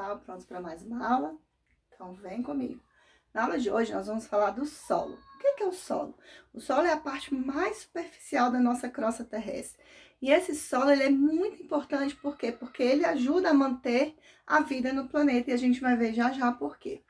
pessoal, prontos para mais uma aula? Então vem comigo. Na aula de hoje nós vamos falar do solo. O que é o solo? O solo é a parte mais superficial da nossa crosta terrestre. E esse solo ele é muito importante, por quê? Porque ele ajuda a manter a vida no planeta e a gente vai ver já já por quê.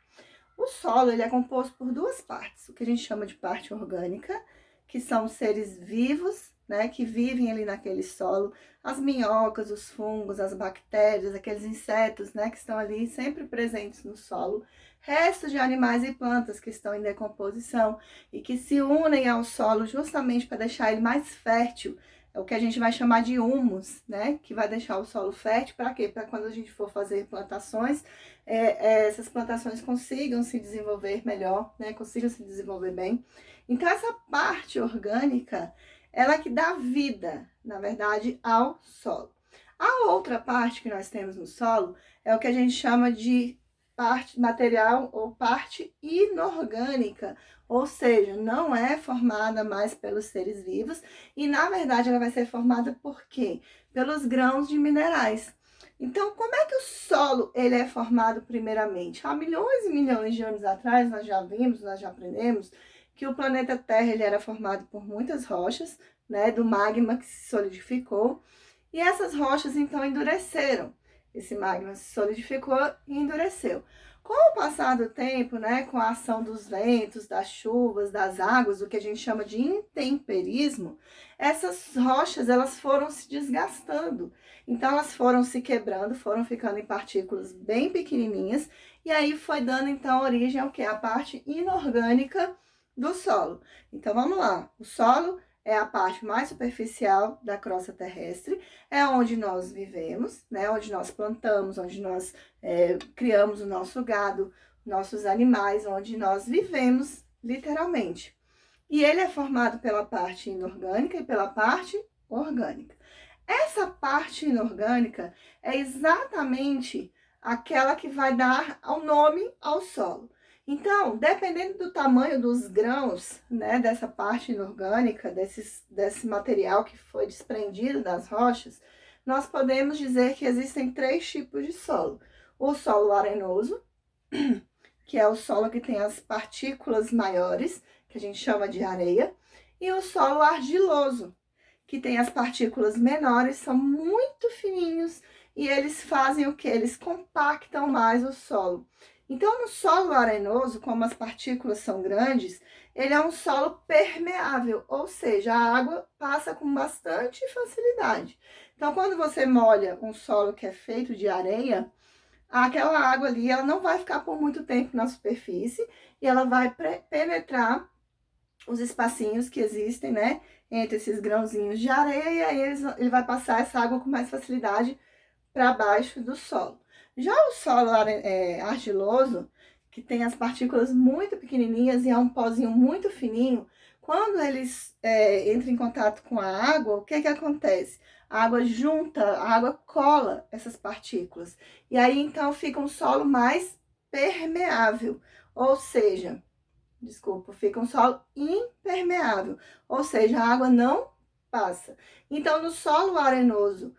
O solo ele é composto por duas partes, o que a gente chama de parte orgânica, que são os seres vivos, né, que vivem ali naquele solo, as minhocas, os fungos, as bactérias, aqueles insetos, né, que estão ali sempre presentes no solo, restos de animais e plantas que estão em decomposição e que se unem ao solo justamente para deixar ele mais fértil. É o que a gente vai chamar de humus, né, que vai deixar o solo fértil, para quê? Para quando a gente for fazer plantações, essas plantações consigam se desenvolver melhor, né, consigam se desenvolver bem. Então, essa parte orgânica, ela que dá vida, na verdade, ao solo. A outra parte que nós temos no solo é o que a gente chama de parte material ou parte inorgânica, ou seja, não é formada mais pelos seres vivos e, na verdade, ela vai ser formada por quê? Pelos grãos de minerais. Então, como é que o solo ele é formado primeiramente? Há milhões e milhões de anos atrás, nós já vimos, nós já aprendemos que o planeta Terra ele era formado por muitas rochas, né, do magma que se solidificou, e essas rochas então endureceram. Esse magma se solidificou e endureceu. Com o passar do tempo, né, com a ação dos ventos, das chuvas, das águas, o que a gente chama de intemperismo, essas rochas elas foram se desgastando. Então elas foram se quebrando, foram ficando em partículas bem pequenininhas, e aí foi dando então origem ao que? A parte inorgânica do solo. Então vamos lá, o solo é a parte mais superficial da crosta terrestre, é onde nós vivemos, né? Onde nós plantamos, onde nós criamos o nosso gado, nossos animais, onde nós vivemos literalmente. E ele é formado pela parte inorgânica e pela parte orgânica. Essa parte inorgânica é exatamente aquela que vai dar o nome ao solo. Então, dependendo do tamanho dos grãos, né, dessa parte inorgânica, desse material que foi desprendido das rochas, nós podemos dizer que existem três tipos de solo. O solo arenoso, que é o solo que tem as partículas maiores, que a gente chama de areia, e o solo argiloso, que tem as partículas menores, são muito fininhos e eles fazem o que? Eles compactam mais o solo. Então, no solo arenoso, como as partículas são grandes, ele é um solo permeável, ou seja, a água passa com bastante facilidade. Então, quando você molha um solo que é feito de areia, aquela água ali, ela não vai ficar por muito tempo na superfície e ela vai penetrar os espacinhos que existem, né, entre esses grãozinhos de areia, e aí ele vai passar essa água com mais facilidade para baixo do solo. Já o solo argiloso, que tem as partículas muito pequenininhas e é um pozinho muito fininho, quando eles entram em contato com a água, o que acontece? A água junta, a água cola essas partículas. E aí, então, fica um solo mais permeável, ou seja, fica um solo impermeável, ou seja, a água não passa. Então, no solo arenoso,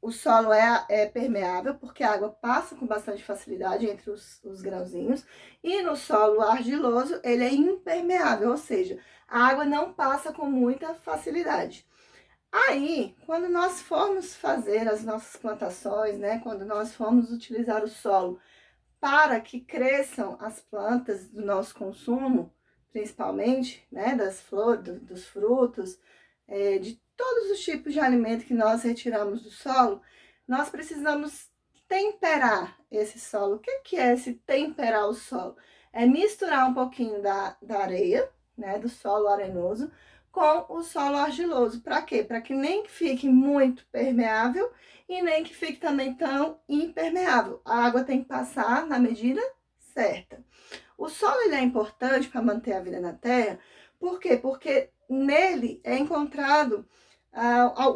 o solo é permeável, porque a água passa com bastante facilidade entre os grãozinhos, e no solo argiloso, ele é impermeável, ou seja, a água não passa com muita facilidade. Aí, quando nós formos fazer as nossas plantações, né, quando nós formos utilizar o solo para que cresçam as plantas do nosso consumo, principalmente, né, das flores, dos frutos, de todos os tipos de alimento que nós retiramos do solo, nós precisamos temperar esse solo. O que é esse temperar o solo? É misturar um pouquinho da areia, né, do solo arenoso, com o solo argiloso. Para quê? Para que nem fique muito permeável e nem que fique também tão impermeável. A água tem que passar na medida certa. O solo ele é importante para manter a vida na Terra. Por quê? Porque nele é encontrado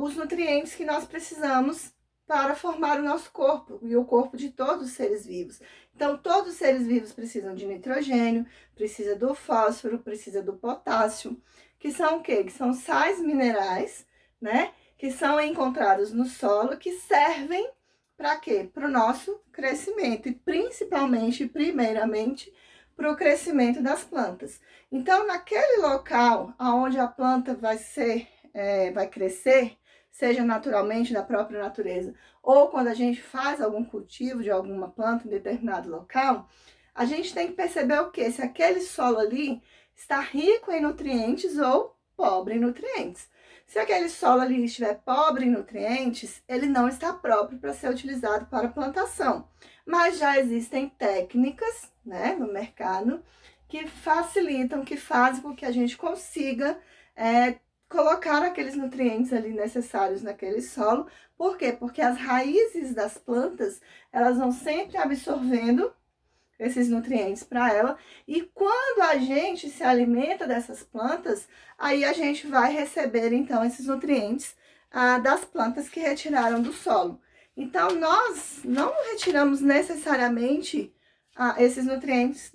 os nutrientes que nós precisamos para formar o nosso corpo e o corpo de todos os seres vivos. Então, todos os seres vivos precisam de nitrogênio, precisa do fósforo, precisa do potássio, que são o quê? Que são sais minerais, né? Que são encontrados no solo, que servem para quê? Para o nosso crescimento e principalmente, primeiramente, para o crescimento das plantas. Então, naquele local onde a planta vai crescer, seja naturalmente da própria natureza, ou quando a gente faz algum cultivo de alguma planta em determinado local, a gente tem que perceber o quê? Se aquele solo ali está rico em nutrientes ou pobre em nutrientes. Se aquele solo ali estiver pobre em nutrientes, ele não está próprio para ser utilizado para plantação. Mas já existem técnicas, né, no mercado que facilitam, que fazem com que a gente consiga colocar aqueles nutrientes ali necessários naquele solo. Por quê? Porque as raízes das plantas, elas vão sempre absorvendo esses nutrientes para ela, e quando a gente se alimenta dessas plantas, aí a gente vai receber então esses nutrientes das plantas que retiraram do solo. Então, nós não retiramos necessariamente esses nutrientes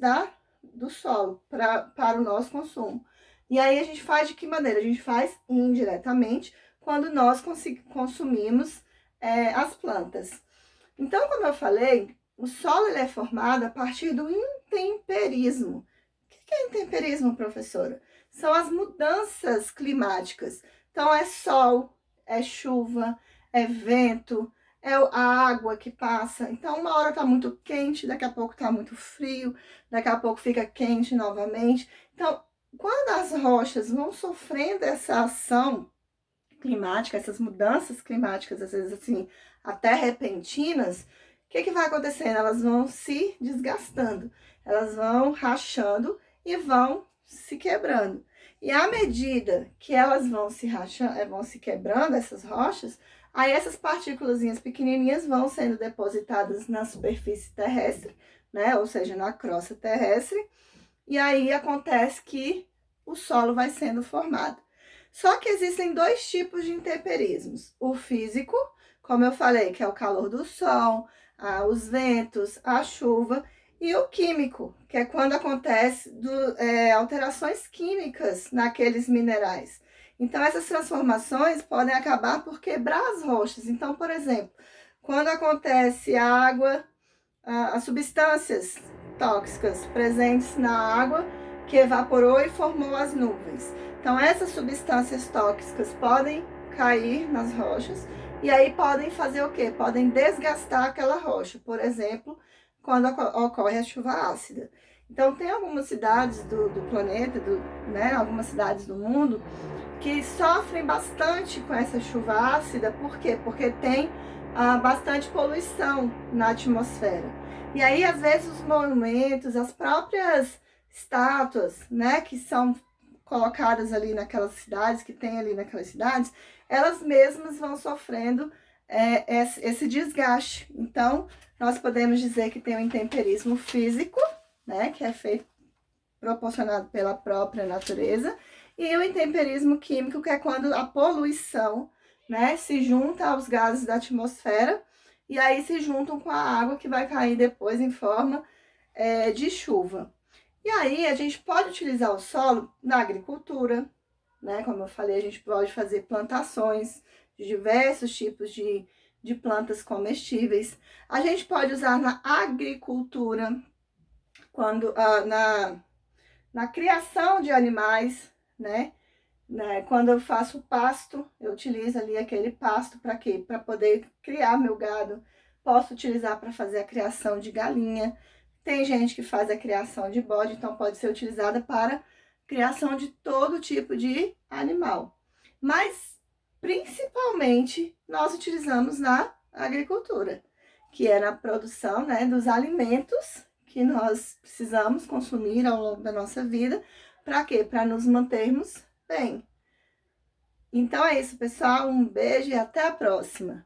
do solo para o nosso consumo. E aí a gente faz de que maneira? A gente faz indiretamente, quando nós consumimos as plantas. Então, como eu falei, o solo ele é formado a partir do intemperismo. O que é intemperismo, professora? São as mudanças climáticas. Então, é sol, é chuva, é vento, é a água que passa. Então, uma hora está muito quente, daqui a pouco está muito frio, daqui a pouco fica quente novamente. Então, quando as rochas vão sofrendo essa ação climática, essas mudanças climáticas, às vezes assim, até repentinas, o que vai acontecendo? Elas vão se desgastando, elas vão rachando e vão se quebrando. E à medida que elas vão se rachando, vão se quebrando, essas rochas, aí essas partículas pequenininhas vão sendo depositadas na superfície terrestre, né? Ou seja, na crosta terrestre, e aí acontece que o solo vai sendo formado. Só que existem dois tipos de intemperismos. O físico, como eu falei, que é o calor do sol, os ventos, a chuva, e o químico, que é quando acontece alterações químicas naqueles minerais. Então, essas transformações podem acabar por quebrar as rochas. Então, por exemplo, quando acontece a água, as substâncias tóxicas presentes na água que evaporou e formou as nuvens. Então, essas substâncias tóxicas podem cair nas rochas e aí podem fazer o quê? Podem desgastar aquela rocha, por exemplo, quando ocorre a chuva ácida. Então, tem algumas cidades do planeta, né, algumas cidades do mundo, que sofrem bastante com essa chuva ácida. Por quê? Porque tem bastante poluição na atmosfera. E aí, às vezes, os monumentos, as próprias estátuas, né, que são colocadas ali naquelas cidades, que tem ali naquelas cidades, elas mesmas vão sofrendo esse desgaste. Então, nós podemos dizer que tem o intemperismo físico, né, que é feito, proporcionado pela própria natureza, e o intemperismo químico, que é quando a poluição, né, se junta aos gases da atmosfera, e aí se juntam com a água que vai cair depois em forma de chuva. E aí a gente pode utilizar o solo na agricultura, né? Como eu falei, a gente pode fazer plantações de diversos tipos de plantas comestíveis. A gente pode usar na agricultura, quando na criação de animais, né? Quando eu faço pasto, eu utilizo ali aquele pasto para quê? Para poder criar meu gado. Posso utilizar para fazer a criação de galinha. Tem gente que faz a criação de bode, então pode ser utilizada para criação de todo tipo de animal. Mas, principalmente, nós utilizamos na agricultura, que é na produção, né, dos alimentos que nós precisamos consumir ao longo da nossa vida. Para quê? Para nos mantermos bem. Então é isso, pessoal. Um beijo e até a próxima.